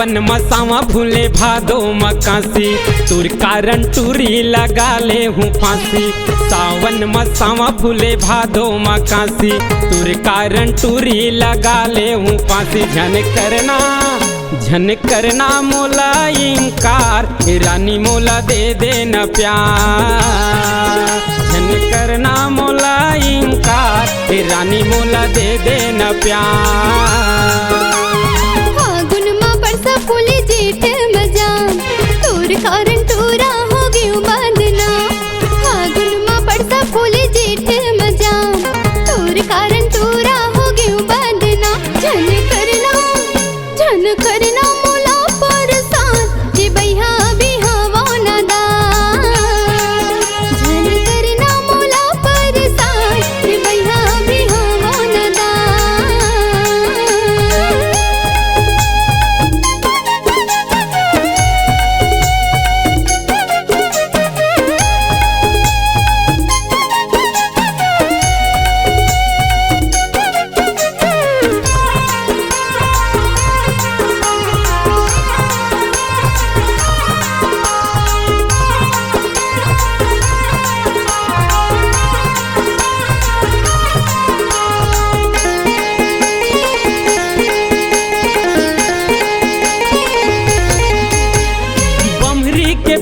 सावन मसावा भूले भादो मकासी, तुर कारण टूरी लगा ले हूँ फांसी। सावन मसावा भूले भादो मकासी, तुर कारण टूरी लगा ले हूँ फांसी। झन करना मोला इंकार, रानी मोला दे देना प्यार। झन करना मोला इंकार, रानी मोला दे देना प्यार। फागुन माँ बरसा फूले जेठ मजाम, तोर कारण टूरा हो गयो बांधना। फागुन माँ बरसा फूले जेठ मजाम, तोर कारण टूरा हो गयो बांधना। झन करना मोला परसान, जे बैहा बिहावा ना दान। झन करना मोला परसान, जे बैहा बिहावा ना दान।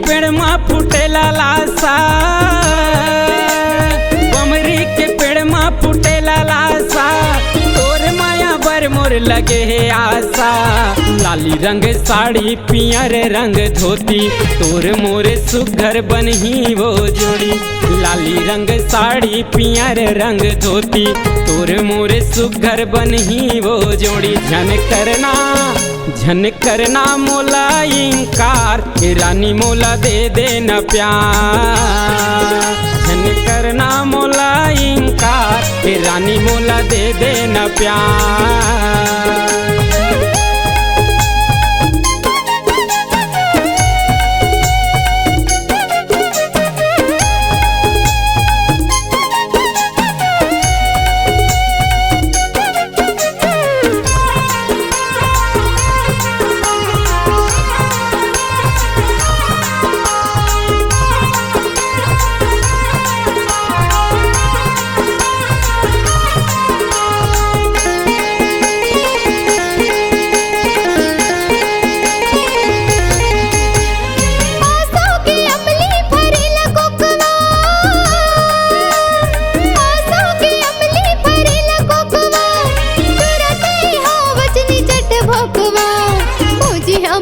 पेड़ माँ फूटेला लासा, बमरी के पेड़ माँ फूटेला लासा। तोर माया बर मोर लगे है आशा। लाली रंग साड़ी पियर रंग धोती, तोर मोरे सुघर बनही वो जोड़ी। लाली रंग साड़ी पियर रंग धोती, तोर मोरे सुघर बनही वो जोड़ी। झन करना मोला इंकार, रानी मोला दे देना प्यार। झन करना मोला इंकार, रानी मोला दे देना प्यार।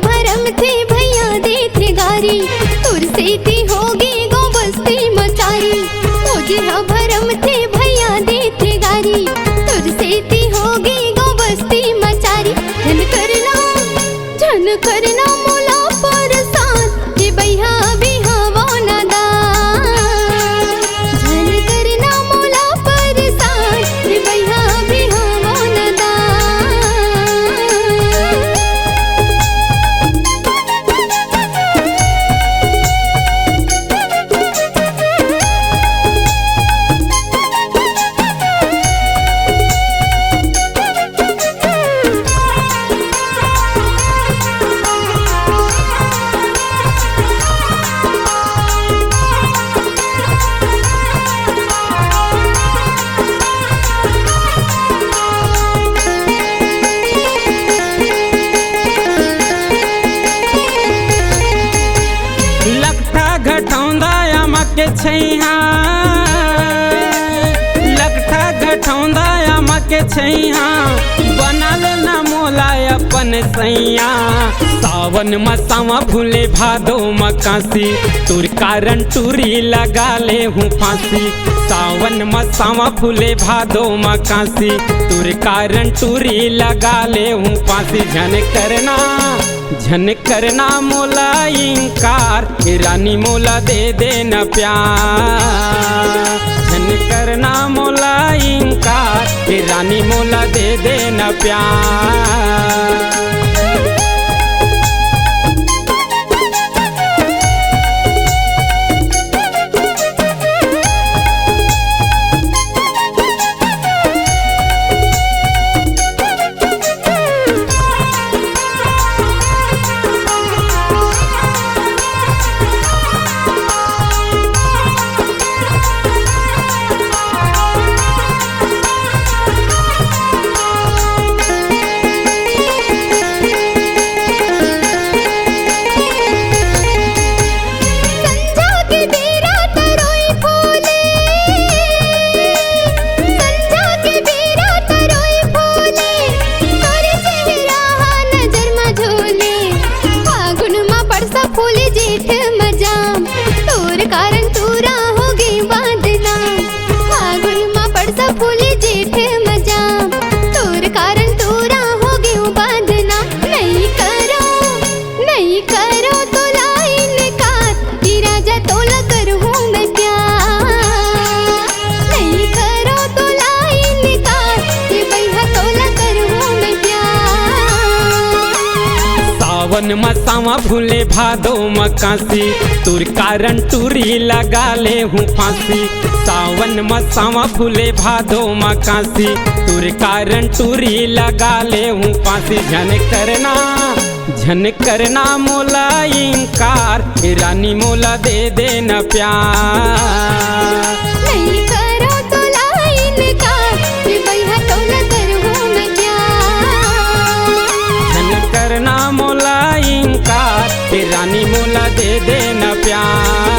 भरम थे भैया दे थे गारी, तुर से ती होगी गो बस्ती मचारी। झन करना मोला परसान, जे बैहा बिहावा ना दान। झन करना मोला परसान, जे बैहा बिहावा ना दान। के छैहा लगठा गठौंदा आमा के छैहा, बनल न मोला अपन सैया। सावन मसावा भूले भादो मकासी, तुर कारण टूरी लगा ले हूँ फांसी। सावन मसावा भूले भादो मकासी, तुर कारण टूरी लगा ले हूँ फांसी। झन करना मोला इंकार, रानी मोला दे देना प्यार। झन करना मोला इंकार, रानी मोला दे देना प्यार। मसावा भूले भादो मकासी तुर कारण टूरी लगा ले हूँ फांसी। सावन मसावा भूले भादो मकासी तुर कारण टूरी लगा ले हूँ फांसी। झन करना मोला इंकार रानी मोला दे देना प्यार। नहीं करो तो लाइन का भैया तोला करहूँ मैं क्या। झन करना मोला इंकार रानी मोला दे देना प्यार।